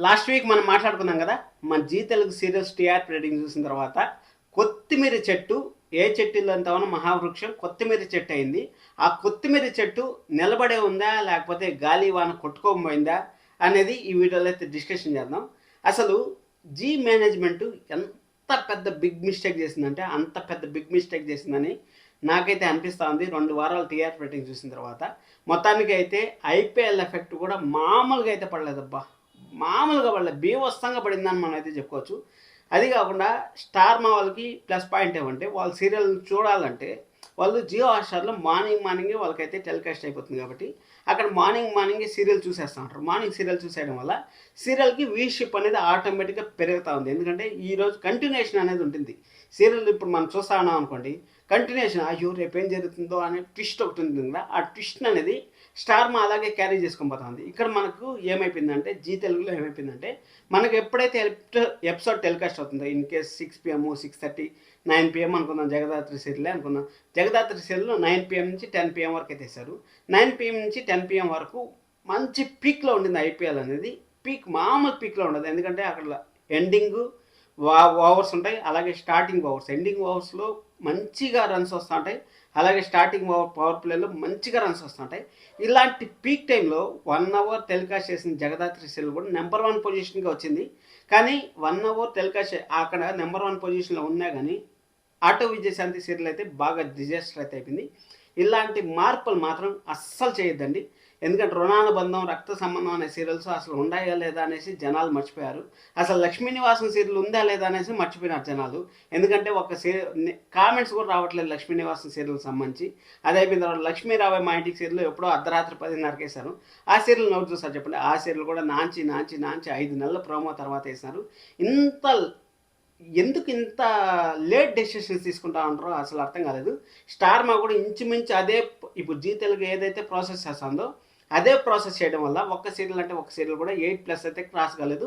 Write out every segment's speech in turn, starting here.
Last week మనం మాట్లాడుకున్నాం కదా, మన Zee Telugu serials TR rating చూసిన తర్వాత కొత్తిమీర చెట్టు ఏ చెట్టులంతవన మహావృక్షం కొత్తిమీర చెట్టు అయింది. ఆ కొత్తిమీర చెట్టు నిలబడే ఉందా లేకపోతే గాలి వాన కొట్టుకోబోయిందా అనేది ఈ వీడియోలో అయితే డిస్కషన్ చేద్దాం. అసలు జీ మేనేజ్మెంట్ ఎంత పెద్ద బిగ్ మిస్టేక్ చేసిందంటే అంత పెద్ద బిగ్ మిస్టేక్ చేసిందని నాకైతే అనిపిస్తూ ఉంది 2 వారాలు టీఆర్ రేటింగ్ చూసిన తర్వాత. మొత్తానికి అయితే ఐపీఎల్ ఎఫెక్ట్ కూడా మామూలుగా అయితే పడలేదబ్బా, మామూలుగా పడలేదు, బీభత్సంగా పడిందని మనం అయితే చెప్పుకోవచ్చు. అది కాకుండా స్టార్ మా వాళ్ళకి ప్లస్ పాయింట్ ఏమంటే వాళ్ళు సీరియల్ చూడాలంటే వాళ్ళు జియో హాట్స్టార్లో మార్నింగే వాళ్ళకైతే టెలికాస్ట్ అయిపోతుంది కాబట్టి అక్కడ మార్నింగే సీరియల్ చూసేస్తూ ఉంటారు. మార్నింగ్ సీరియల్ చూసేయడం వల్ల సీరియల్కి వ్యూషిప్ అనేది ఆటోమేటిక్గా పెరుగుతూ ఉంది. ఎందుకంటే ఈరోజు కంటిన్యూషన్ అనేది ఉంటుంది. సీరియల్ ఇప్పుడు మనం చూస్తా ఉన్నాం అనుకోండి, కంటిన్యూషన్ అయ్యో రేపు ఏం జరుగుతుందో అనే ట్విస్ట్ ఒకటి ఉంటుంది కదా, ఆ ట్విస్ట్ అనేది స్టార్ మా అలాగే క్యారీ చేసుకొని పోతుంది. ఇక్కడ మనకు ఏమైపోయిందంటే జీ తెలుగులో ఏమైపోయిందంటే మనకు ఎప్పుడైతే ఎపిసోడ్ టెలికాస్ట్ అవుతుందో, ఇన్ కేస్ 6 PM 6:30 9 PM అనుకుందాం, జగదాత్రి సీరియలే అనుకుందాం. జగదాత్రి సీరియల్లో 9 PM నుంచి 10 PM వరకు అయితే వేశారు. 9 PM నుంచి 10 PM వరకు మంచి పీక్లో ఉండింది ఐపీఎల్ అనేది. పీక్ మామూలు పీక్లో ఉండదు, ఎందుకంటే అక్కడ ఎండింగ్ ఓవర్స్ ఉంటాయి, అలాగే స్టార్టింగ్ ఓవర్స్. ఎండింగ్ ఓవర్స్లో మంచిగా రన్స్ వస్తూ ఉంటాయి, అలాగే స్టార్టింగ్ పవర్ ప్లేలో మంచిగా రన్స్ వస్తుంటాయి. ఇలాంటి పీక్ టైంలో 1 అవర్ టెలికాస్ట్ చేసిన జగదాత్రి సీరియల్ కూడా నెంబర్ 1 పొజిషన్గా వచ్చింది. కానీ 1 అవర్ టెలికాస్ట్ అక్కడ నెంబర్ 1 పొజిషన్లో ఉన్నా కానీ ఆటో విజయశాంతి సీరియల్ అయితే బాగా డిజాస్టర్ అయితే అయిపోయింది. ఇలాంటి మార్పులు మాత్రం అస్సలు చేయొద్దండి. ఎందుకంటే రుణానుబంధం, రక్త సంబంధం అనే సీరియల్స్ అసలు ఉన్నాయా లేదా అనేసి జనాలు మర్చిపోయారు. అసలు లక్ష్మీ నివాసం సీరియల్ ఉందా లేదా అనేసి మర్చిపోయినారు జనాలు. ఎందుకంటే ఒక కామెంట్స్ కూడా రావట్లేదు లక్ష్మీ నివాసం సీరియల్ సంబంధించి. అదే అయిపోయిన తర్వాత లక్ష్మీ రావే మా ఇంటికి సీరియల్ ఎప్పుడో అర్ధరాత్రి 10:30కి వేశారు. ఆ సీరియల్ నోట్ చూసారు చెప్పండి. ఆ సీరియల్ కూడా నాంచి 5 నెలల ప్రోమో తర్వాత వేసినారు. ఎందుకు ఇంత లేట్ డెసిషన్స్ తీసుకుంటా ఉంటారో అసలు అర్థం కాలేదు. స్టార్ మా కూడా ఇంచుమించు అదే ఇప్పుడు జీ తెలుగు ఏదైతే ప్రాసెస్ చేస్తుందో అదే ప్రాసెస్ చేయడం వల్ల ఒక సీరియల్ కూడా 8+ అయితే క్రాస్ కాలేదు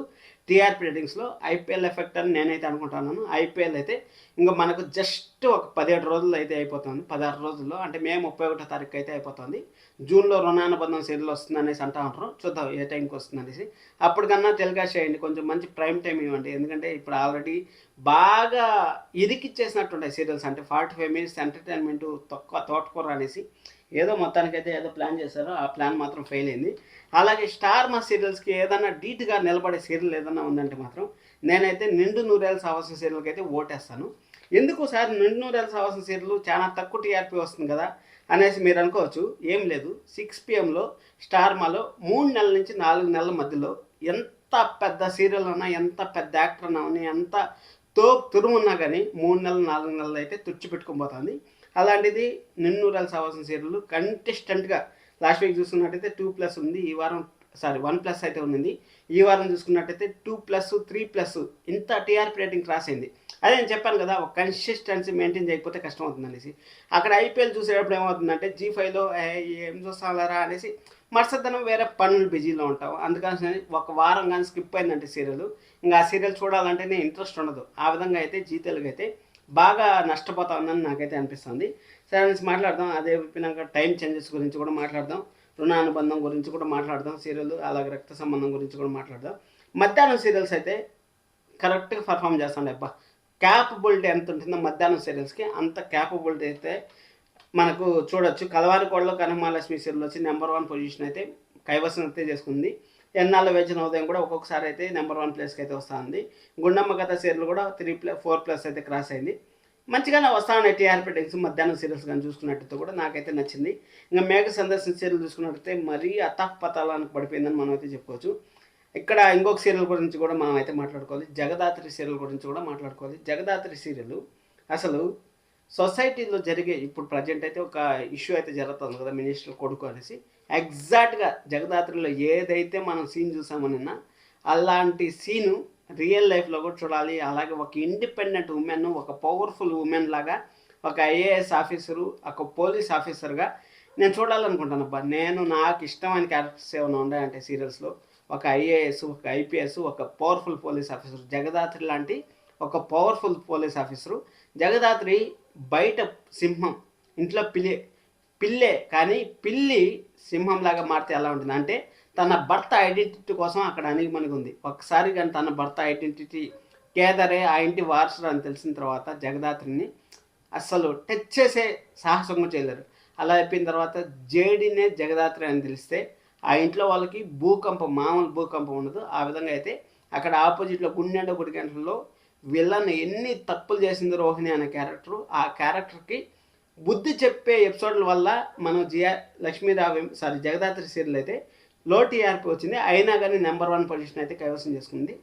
టీఆర్పీ రేటింగ్స్లో. ఐపీఎల్ ఎఫెక్ట్ అని నేనైతే అనుకుంటున్నాను. ఐపీఎల్ అయితే ఇంకా మనకు జస్ట్ ఒక 17 రోజుల్లో అయితే అయిపోతుంది, 16 రోజుల్లో, అంటే మే 31వ తారీఖు అయితే అయిపోతుంది. జూన్లో రుణానుబంధం సీరియల్ వస్తుంది అనేసి అంటా ఉంటారు. చూద్దాం ఏ టైంకి వస్తుంది అనేసి. అప్పటికన్నా టెలికాస్ట్ చేయండి, కొంచెం మంచి ప్రైమ్ టైం ఇవ్వండి. ఎందుకంటే ఇప్పుడు ఆల్రెడీ బాగా ఇరికిచ్చేసినట్టుంటాయి సీరియల్స్. అంటే 45 మినిట్స్ ఎంటర్టైన్మెంట్ తక్కువ తోటకూర అనేసి ఏదో మొత్తానికైతే ఏదో ప్లాన్ చేశారో ఆ ప్లాన్ మాత్రం ఫెయిల్ అయింది. అలాగే స్టార్ మా సీరియల్స్కి ఏదైనా డీట్గా నిలబడే సీరియల్ ఏదైనా ఉందంటే మాత్రం నేనైతే నిండు నూరేళ్ళ సావాసం సీరియల్కి అయితే ఓటేస్తాను. ఎందుకు సార్ నిండు నూరేళ్ళ సావాసం సీరియల్ చాలా తక్కువ టీఆర్పీ వస్తుంది కదా అనేసి మీరు అనుకోవచ్చు. ఏం లేదు, 6 PMలో స్టార్ మాలో 3 నెలల నుంచి 4 నెలల మధ్యలో ఎంత పెద్ద సీరియల్ ఉన్నా, ఎంత పెద్ద యాక్టర్ అన్నా, ఎంత తురుమున్నా కానీ 3 నెలలు 4 నెలలు అయితే తుడిచిపెట్టుకొని పోతుంది. అలాంటిది నిన్నూరాల సావాసం సీరియల్ కంటెస్టెంట్గా లాస్ట్ వీక్ చూసుకున్నట్టయితే 2+ ఉంది, ఈ వారం 1+ అయితే ఉంది. ఈ వారం చూసుకున్నట్టయితే 2+, 3+, ఇంత టీఆర్పీ రేటింగ్ క్రాస్ అయింది. అదే నేను చెప్పాను కదా, ఒక కన్సిస్టెన్సీ మెయింటైన్ చేయకపోతే కష్టం అవుతుంది అనేసి. అక్కడ ఐపీఎల్ చూసేటప్పుడు ఏమవుతుందంటే G5లో ఏం చూస్తారా అనేసి మరుసద్దనం వేరే పనులు బిజీలో ఉంటాం. అందుకని ఒక వారం కానీ స్కిప్ అయిందంటే సీరియల్, ఇంకా ఆ సీరియల్ చూడాలంటేనే ఇంట్రెస్ట్ ఉండదు. ఆ విధంగా అయితే జీ తెలుగు అయితే బాగా నష్టపోతా ఉందని నాకైతే అనిపిస్తుంది. సరే అనేసి మాట్లాడదాం. అదే చెప్పినాక టైం చేంజెస్ గురించి కూడా మాట్లాడదాం, రుణానుబంధం గురించి కూడా మాట్లాడదాం, సీరియల్ అలాగే రక్త సంబంధం గురించి కూడా మాట్లాడదాం. మధ్యాహ్నం సీరియల్స్ అయితే కరెక్ట్గా పర్ఫామ్ చేస్తాండి అబ్బా. క్యాపబిలిటీ ఎంత ఉంటుందో మధ్యాహ్నం సీరియల్స్కి అంత క్యాపబిలిటీ అయితే మనకు చూడొచ్చు. కలవారికోడలో కనకమహాలక్ష్మి సీరియల్ వచ్చి నెంబర్ 1 పొజిషన్ అయితే కైవసం అయితే చేసుకుంది. ఎన్నాళ్ళ వేచిన ఉదయం కూడా ఒక్కొక్కసారి అయితే నెంబర్ 1 ప్లేస్కి అయితే వస్తుంది. గుండమ్మ కథ సీరియల్ కూడా 4+ అయితే క్రాస్ అయింది. మంచిగానే వస్తా ఉన్నాయి టీఆర్పీ రేటింగ్స్ మధ్యాహ్నం సీరియల్స్ కానీ చూసుకున్నట్టయితే కూడా నాకైతే నచ్చింది. ఇంకా మేఘ సందర్శన సీరియల్ చూసుకున్నట్టయితే మరీ అతఃపతాలానికి పడిపోయిందని మనం అయితే చెప్పుకోవచ్చు. ఇక్కడ ఇంకొక సీరియల్ గురించి కూడా మనం అయితే మాట్లాడుకోవాలి, జగదాత్రి సీరియల్ గురించి కూడా మాట్లాడుకోవాలి. జగదాత్రి సీరియల్ అసలు సొసైటీలో జరిగే ఇప్పుడు ప్రజెంట్ అయితే ఒక ఇష్యూ అయితే జరుగుతుంది కదా, మినిస్టర్ కొడుకు అనేసి. ఎగ్జాక్ట్గా జగదాత్రిలో ఏదైతే మనం సీన్ చూసామనిన్నా అలాంటి సీను రియల్ లైఫ్లో కూడా చూడాలి. అలాగే ఒక ఇండిపెండెంట్ ఉమెన్, ఒక పవర్ఫుల్ ఉమెన్ లాగా, ఒక ఐఏఎస్ ఆఫీసరు, ఒక పోలీస్ ఆఫీసర్గా నేను చూడాలనుకుంటాను అబ్బా. నాకు ఇష్టమైన క్యారెక్టర్స్ ఏమైనా ఉన్నాయంటే సీరియల్స్లో ఒక ఐఏఎస్, ఒక ఐపీఎస్, ఒక పవర్ఫుల్ పోలీస్ ఆఫీసర్. జగదాత్రి లాంటి ఒక పవర్ఫుల్ పోలీస్ ఆఫీసరు. జగదాత్రి బయట సింహం, ఇంట్లో పిల్లే కానీ పిల్లి సింహంలాగా మారితే ఎలా ఉంటుంది అంటే తన భర్త ఐడెంటిటీ కోసం అక్కడ అణిగిమణిగి ఉంది. ఒక్కసారి కానీ తన భర్త ఐడెంటిటీ కేదారే ఆ ఇంటి వారసుడు అని తెలిసిన తర్వాత జగదాత్రిని అస్సలు టచ్ చేసే సాహసం చేయలేరు. అలా అయిపోయిన తర్వాత జేడీనే జగదాత్రి అని తెలిస్తే ఆ ఇంట్లో వాళ్ళకి భూకంపం, మామూలు భూకంపం ఉండదు. ఆ విధంగా అయితే అక్కడ ఆపోజిట్లో గుండెండ గుడి గంటల్లో విలన్ ఎన్ని తప్పులు చేసింది రోహిణి అనే క్యారెక్టరు, ఆ క్యారెక్టర్కి బుద్ధి చెప్పే ఎపిసోడ్ల వల్ల మనం లక్ష్మీరావు జగదాత్రి సీరియల్ అయితే లో టీఆర్పీ వచ్చింది. అయినా కానీ నెంబర్ 1 పొజిషన్ అయితే కైవసం చేసుకుంది.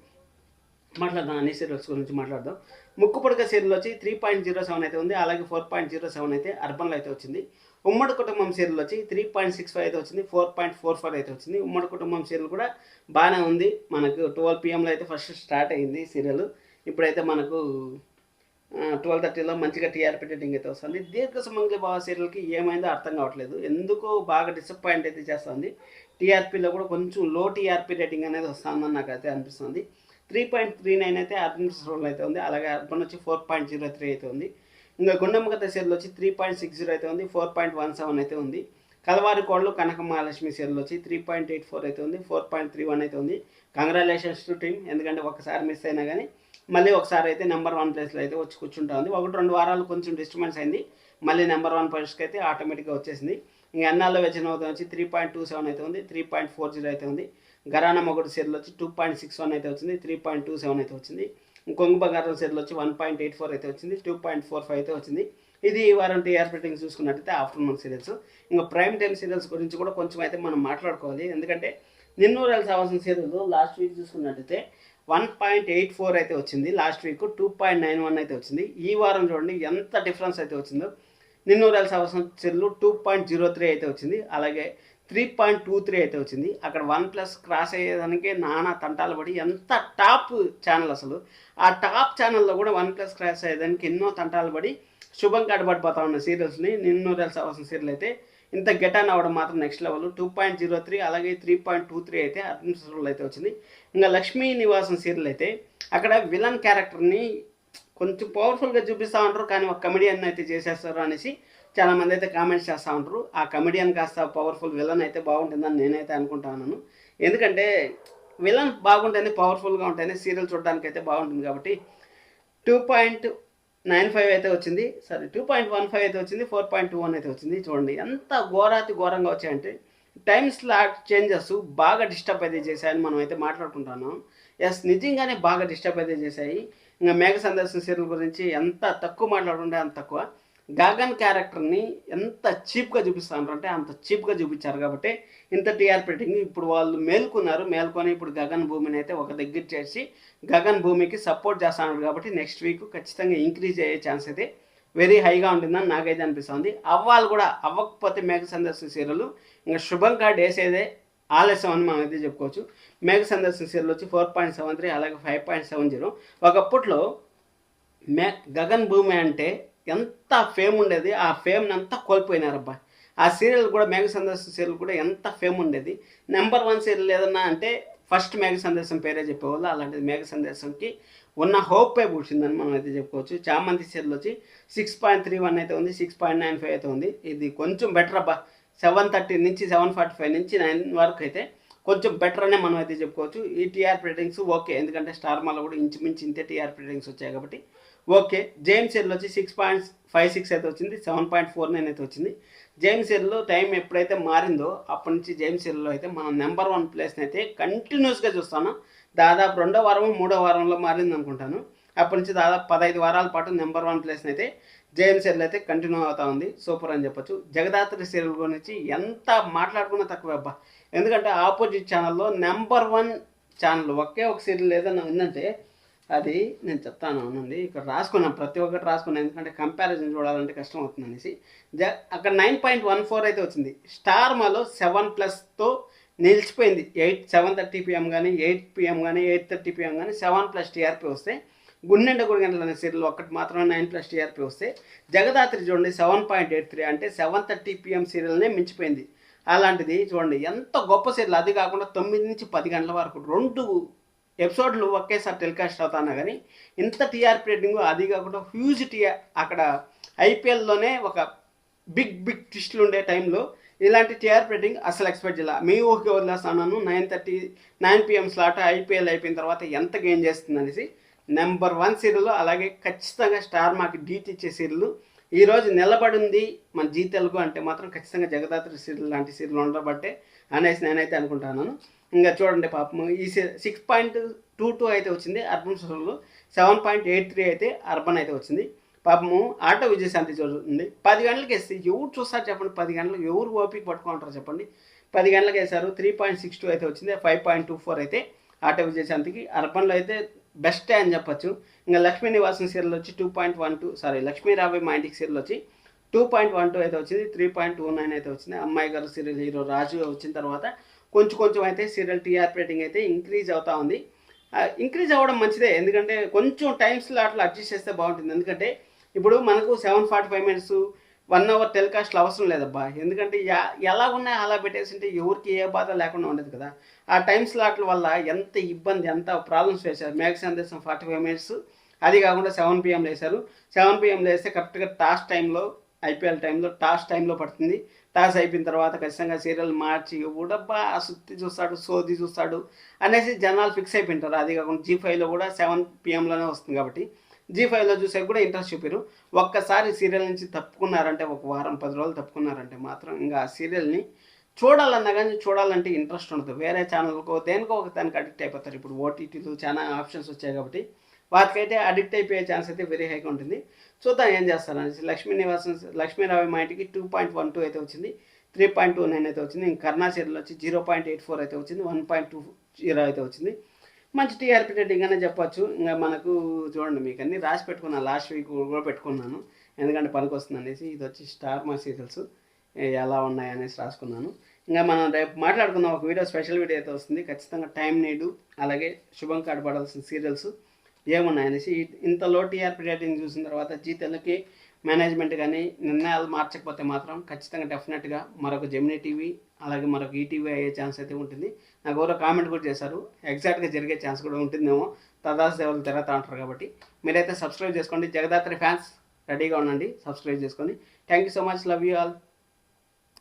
మాట్లాడదాం, అన్ని సీరియల్స్ గురించి మాట్లాడదాం. ముక్కుపుడక సీరియల్ వచ్చి 3.07 అయితే ఉంది. అలాగే 4.07 అయితే అర్బన్లో అయితే వచ్చింది. ఉమ్మడి కుటుంబం సీరియల్ వచ్చి 3.65 అయితే వచ్చింది. 4.44 అయితే వచ్చింది. ఉమ్మడి కుటుంబం సీరియల్ కూడా బాగానే ఉంది. మనకు 12 PM అయితే ఫస్ట్ స్టార్ట్ అయింది సీరియల్. ఇప్పుడైతే మనకు 12:30లో మంచిగా టీఆర్పీ రేటింగ్ అయితే వస్తుంది. దీర్ఘ సుమంగళి బావ సీరియల్కి ఏమైందో అర్థం కావట్లేదు, ఎందుకో బాగా డిసప్పాయింట్ అయితే చేస్తుంది. టీఆర్పీలో కూడా కొంచెం లో టీఆర్పీ రేటింగ్ అనేది వస్తుందని నాకు అయితే అనిపిస్తుంది. 3.39 అయితే అర్బన్ రోల్ అయితే ఉంది. అలాగే అర్బన్ వచ్చి 4.03 అయితే ఉంది. ఇంకా గుండమ్మ కథ సీరియల్ వచ్చి 3.60 అయితే ఉంది. 4.17 అయితే ఉంది. కలవారి కోళ్ళు కనక మహాలక్ష్మి సీరియల్ వచ్చి 3.84 అయితే ఉంది. 4.31 అయితే ఉంది. కంగ్రాచులేషన్స్ టు టీమ్, ఎందుకంటే ఒకసారి మిస్ అయినా కానీ మళ్ళీ ఒకసారి అయితే నెంబర్ 1 ప్లేస్లో అయితే వచ్చి కూర్చుంటా ఉంది. 1-2 వారాలు కొంచెం డిస్టర్బెన్స్ అయింది, మళ్ళీ నెంబర్ 1 పొజిషన్కి అయితే ఆటోమేటిక్గా వచ్చేసింది. ఇంకా ఎన్నాళ్ళు వచ్చిన వచ్చి 3.27 అయితే ఉంది. 3.40 అయితే ఉంది. గరానా మొగుడు సీరియల్ వచ్చి 2.61 అయితే వచ్చింది. 3.27 అయితే వచ్చింది. కొంగు బంగారం సీరియల్ వచ్చి 1.84 అయితే వచ్చింది. 2.45 అయితే వచ్చింది. ఇది ఈ వారం టీఆర్పీ రేటింగ్స్ చూసుకున్నట్టయితే ఆఫ్టర్నూన్ సీరియల్స్. ఇంకా ప్రైమ్ టైమ్ సీరియల్స్ గురించి కూడా కొంచెం అయితే మనం మాట్లాడుకోవాలి, ఎందుకంటే నిన్నూరేళ్ళు కావాల్సిన సీరియల్ లాస్ట్ వీక్ చూసుకున్నట్టయితే 1.84 అయితే వచ్చింది. లాస్ట్ వీక్ 2.91 అయితే వచ్చింది. ఈ వారం చూడండి ఎంత డిఫరెన్స్ అయితే వచ్చిందో. నిన్నూరేళ్ళు కావాల్సిన సీరియల్ 2.03 అయితే వచ్చింది. అలాగే 3.23 అయితే వచ్చింది. అక్కడ 1+ క్రాస్ అయ్యేదానికి నానా తంటాలు పడి, ఎంత టాప్ ఛానల్ అసలు, ఆ టాప్ ఛానల్లో కూడా 1+ క్రాస్ అయ్యేదానికి ఎన్నో తంటాలు పడి శుభం కడబడిపోతా ఉన్న సీరియల్స్ని నిన్నూరేళ్ళు కావాల్సిన సీరియల్ అయితే ఇంత గెటాన్ అవ్వడం మాత్రం నెక్స్ట్ లెవెల్. 2.03 అలాగే 3.23 అయితే అడ్మినిస్ట్రేటివ్ అయితే వచ్చింది. ఇంకా లక్ష్మీ నివాసం సీరియల్ అయితే అక్కడ విలన్ క్యారెక్టర్ని కొంచెం పవర్ఫుల్గా చూపిస్తూ ఉంటారు, కానీ ఒక కమెడియన్ అయితే చేసేస్తారు అనేసి చాలామంది అయితే కామెంట్స్ చేస్తూ ఉంటారు. ఆ కమెడియన్ కాస్త పవర్ఫుల్ విలన్ అయితే బాగుంటుందని నేనైతే అనుకుంటున్నాను. ఎందుకంటే విలన్ బాగుంటేనే, పవర్ఫుల్గా ఉంటేనే సీరియల్ చూడడానికి అయితే బాగుంటుంది. కాబట్టి 2.95 అయితే వచ్చింది. 2.15 అయితే వచ్చింది. 4.21 అయితే వచ్చింది. చూడండి ఎంత ఘోరాతి ఘోరంగా వచ్చాయంటే టైమ్ స్లాట్ చేంజెస్ బాగా డిస్టర్బ్ అయితే చేశాయని మనం అయితే మాట్లాడుకుంటున్నాం. ఎస్, నిజంగానే బాగా డిస్టర్బ్ అయితే చేశాయి. ఇంకా మేఘ సందర్శన సీరియల్ గురించి ఎంత తక్కువ మాట్లాడుకుంటే అంత తక్కువ. గగన్ క్యారెక్టర్ని ఎంత చీప్గా చూపిస్తాను అంటే అంత చీప్గా చూపించారు కాబట్టి ఇంత టీఆర్పీ రేటింగ్. ఇప్పుడు వాళ్ళు మేల్కొని ఇప్పుడు గగన్ భూమిని అయితే ఒక దగ్గర చేసి గగన్ భూమికి సపోర్ట్ చేస్తున్నారు కాబట్టి నెక్స్ట్ వీక్ ఖచ్చితంగా ఇంక్రీజ్ అయ్యే ఛాన్స్ అయితే వెరీ హైగా ఉంటుందని నాకైతే అనిపిస్తుంది. అవ్వాలి కూడా, అవ్వకపోతే మేఘ సందర్శన సీరియల్ ఇంకా శుభం కార్డ్ వేసేదే ఆలస్యం అని మనం అయితే చెప్పుకోవచ్చు. మేఘ సందర్శన సీరియల్ వచ్చి 4.73 అలాగే 5.70. ఒకప్పట్లో గగన్ భూమి అంటే ఎంత ఫేమ్ ఉండేది, ఆ ఫేమ్ని అంతా కోల్పోయినారబ్బా. ఆ సీరియల్ కూడా మేఘ సందర్శన సీరియల్ కూడా ఎంత ఫేమ్ ఉండేది. నెంబర్ 1 సీరియల్ ఏదన్నా అంటే ఫస్ట్ మేఘ సందేశం పేరే చెప్పేవాళ్ళు. అలాంటిది మేఘ సందేశంకి ఉన్న హోప్పే పూడ్చిందని మనం అయితే చెప్పుకోవచ్చు. చామంతి సీరియల్ వచ్చి 6.31 అయితే ఉంది. 6.95 అయితే ఉంది. ఇది కొంచెం బెటర్ అబ్బా. 7:30 నుంచి 7:45 నుంచి 9 వరకు అయితే కొంచెం బెటర్ అనే మనం అయితే చెప్పుకోవచ్చు. ఈ టీఆర్పీ రేటింగ్స్ ఓకే, ఎందుకంటే స్టార్ మాలో కూడా ఇంచుమించి ఇంతే టీఆర్పీ రేటింగ్స్ వచ్చాయి కాబట్టి ఓకే. జేమ్స్ సీరియల్ వచ్చి 6.56 అయితే వచ్చింది. 7.49 అయితే వచ్చింది. జేమ్స్ సీరియల్లో టైం ఎప్పుడైతే మారిందో అప్పటి నుంచి జేమ్స్ సీరియల్లో అయితే మనం నెంబర్ 1 ప్లేస్ని అయితే కంటిన్యూస్గా చూస్తాను. దాదాపు 2వ వారం 3వ వారంలో మారింది అనుకుంటాను. అప్పటి నుంచి దాదాపు 15 వారాల పాటు నెంబర్ 1 ప్లేస్ని అయితే జేమ్స్ సీరియల్ అయితే కంటిన్యూ అవుతా ఉంది. సూపర్ అని చెప్పొచ్చు. జగదాత్రి సీరియల్ గురించి ఎంత మాట్లాడుకున్నా తక్కువ అబ్బా. ఎందుకంటే ఆపోజిట్ ఛానల్లో నెంబర్ 1 ఛానల్ ఒకే ఒక సీరియల్ ఏదైనా ఉందంటే అది నేను చెప్తాను అనండి. ఇక్కడ రాసుకున్నాను, ప్రతి ఒక్కటి రాసుకున్నాను, ఎందుకంటే కంపారిజన్ చూడాలంటే కష్టం అవుతుంది అనేసి. అక్కడ 9.14 అయితే వచ్చింది. స్టార్ మాలో 7+తో నిలిచిపోయింది. 7:30 PM కానీ 8 PM కానీ 8:30 PM కానీ 7+ టీఆర్పీ వస్తే, గుండెండ గుడి గంటలు అనే సీరియల్ ఒక్కటి మాత్రమే 9+ టీఆర్పీ వస్తే, జగదాత్రి చూడండి 7.83 అంటే 7:30 PM సీరియల్నే మించిపోయింది. అలాంటిది చూడండి ఎంత గొప్ప సీరియల్. అది కాకుండా 9 నుంచి 10 గంటల వరకు 2 ఎపిసోడ్లు ఒకేసారి టెలికాస్ట్ అవుతానా కానీ ఇంత టీఆర్పీ రేటింగ్, అది కాకుండా హ్యూజ్ అక్కడ ఐపీఎల్లోనే ఒక బిగ్ ట్విస్టులు ఉండే టైంలో ఇలాంటి టీఆర్పీ రేటింగ్ అసలు ఎక్స్పెక్ట్ చేయాలి. మీ ఊహకి వదిలేస్తున్నాను. 9 PM స్లాట్ ఐపీఎల్ అయిపోయిన తర్వాత ఎంత గెయిన్ చేస్తుంది అనేసి. నెంబర్ 1 సీరియల్, అలాగే ఖచ్చితంగా స్టార్ మాకి డీట్ ఇచ్చే సీరియల్ ఈరోజు నిలబడింది మన జీ తెలుగు అంటే మాత్రం ఖచ్చితంగా జగదాత్రి సీరియల్ లాంటి సీరియల్ ఉండబట్టే అనేసి నేనైతే అనుకుంటున్నాను. ఇంకా చూడండి పాపం ఈ 6.22 అయితే వచ్చింది అర్బన్ సోషల్లో, 7.83 అయితే అర్బన్ అయితే వచ్చింది. పాపము ఆటో విజయశాంతి జరుగుతుంది. 10 గంటలకు వేస్తే ఎవరు చూస్తారు చెప్పండి? 10 గంటలకు ఎవరు ఓపిక పట్టుకుంటారు చెప్పండి? 10 గంటలకు వేశారు. 3.62 అయితే వచ్చింది. 5.24 అయితే ఆటో విజయశాంతికి. అర్బన్లో అయితే బెస్టే అని చెప్పచ్చు. ఇంకా లక్ష్మీ నివాసం సీరియల్ వచ్చి 2.12, లక్ష్మీ రాబోయే మా ఇంటికి సీరియల్ వచ్చి 2.12 అయితే వచ్చింది. 3.29 అయితే వచ్చింది. అమ్మాయి గారు సీరియల్ హీరో రాజు వచ్చిన తర్వాత కొంచెం అయితే సీరియల్ టీఆర్పీ రేటింగ్ అయితే ఇంక్రీజ్ అవుతూ ఉంది. ఇంక్రీజ్ అవ్వడం మంచిదే, ఎందుకంటే కొంచెం టైం స్లాట్లో అడ్జస్ట్ చేస్తే బాగుంటుంది. ఎందుకంటే ఇప్పుడు మనకు 7:45 మినిట్స్ 1 అవర్ టెలికాస్ట్లు అవసరం లేదబ్బా. ఎందుకంటే ఎలా ఉన్నాయో అలా పెట్టేసింటే ఎవరికి ఏ బాధ లేకుండా ఉండదు కదా. ఆ టైం స్లాట్ల వల్ల ఎంత ఇబ్బంది, ఎంత ప్రాబ్లమ్స్ వేశారు. మేఘ సందేశం 45 మినిట్స్, అది కాకుండా 7 PM వేశారు. 7 PM వేస్తే కరెక్ట్గా టాస్ టైంలో, ఐపీఎల్ టైంలో టాస్ టైంలో పడుతుంది. టాస్ అయిపోయిన తర్వాత ఖచ్చితంగా సీరియల్ మార్చి ఊడబ్బా సుత్తి చూస్తాడు, సోది చూస్తాడు అనేసి జనాలు ఫిక్స్ అయిపోయింటారు. అది కాకుండా G5లో కూడా 7 PMలోనే వస్తుంది కాబట్టి G5లో చూసే కూడా ఇంట్రెస్ట్ చూపారు. ఒక్కసారి సీరియల్ నుంచి తప్పుకున్నారంటే, ఒక వారం 10 రోజులు తప్పుకున్నారంటే మాత్రం ఇంకా ఆ సీరియల్ని చూడాలన్నా కానీ చూడాలంటే ఇంట్రెస్ట్ ఉండదు. వేరే ఛానల్కో దేనికో ఒక దానికి అడిక్ట్ అయిపోతారు. ఇప్పుడు ఓటీటీలు చాలా ఆప్షన్స్ వచ్చాయి కాబట్టి వాటికైతే అడిక్ట్ అయిపోయే ఛాన్స్ అయితే వెరీ హైగా ఉంటుంది. చూద్దాం ఏం చేస్తారనేసి. లక్ష్మీరావు మా ఇంటికి 2.12 అయితే వచ్చింది. 3.29 అయితే వచ్చింది. ఇంకా కర్ణా సీరియల్ వచ్చి 0.84 అయితే వచ్చింది. 1.20 అయితే వచ్చింది. మంచి టీఆర్పీ రేటింగ్ అనే చెప్పొచ్చు. ఇంకా మనకు చూడండి, మీకు అన్నీ రాసి పెట్టుకున్నాను. లాస్ట్ వీక్ కూడా పెట్టుకున్నాను, ఎందుకంటే పనికి వస్తుంది అనేసి. ఇది వచ్చి స్టార్ మా సీరియల్స్ ఎలా ఉన్నాయి అనేసి రాసుకున్నాను. ఇంకా మనం రేపు మాట్లాడుకుందాం. ఒక వీడియో, స్పెషల్ వీడియో అయితే వస్తుంది ఖచ్చితంగా. టైం నీడు, అలాగే శుభం కార్డు పడాల్సిన సీరియల్స్ ఏమున్నాయనేసి. ఇంత లో టీఆర్పీ రేటింగ్ చూసిన తర్వాత జీ తెలుగుకి మేనేజ్మెంట్ కానీ నిర్ణయాలు మార్చకపోతే మాత్రం ఖచ్చితంగా డెఫినెట్గా మరొక జెమినీ టీవీ, అలాగే మరొక ఈటీవీ అయ్యే ఛాన్స్ అయితే ఉంటుంది. నాకు ఎవరో కామెంట్ కూడా చేశారు, ఎగ్జాక్ట్గా జరిగే ఛాన్స్ కూడా ఉంటుందేమో, తదాస్ సేవలు తిరుగుతూ ఉంటారు కాబట్టి. మీరైతే సబ్స్క్రైబ్ చేసుకోండి. జగదాత్రి ఫ్యాన్స్ రెడీగా ఉండండి, సబ్స్క్రైబ్ చేసుకొని. Thank you so much, love you all.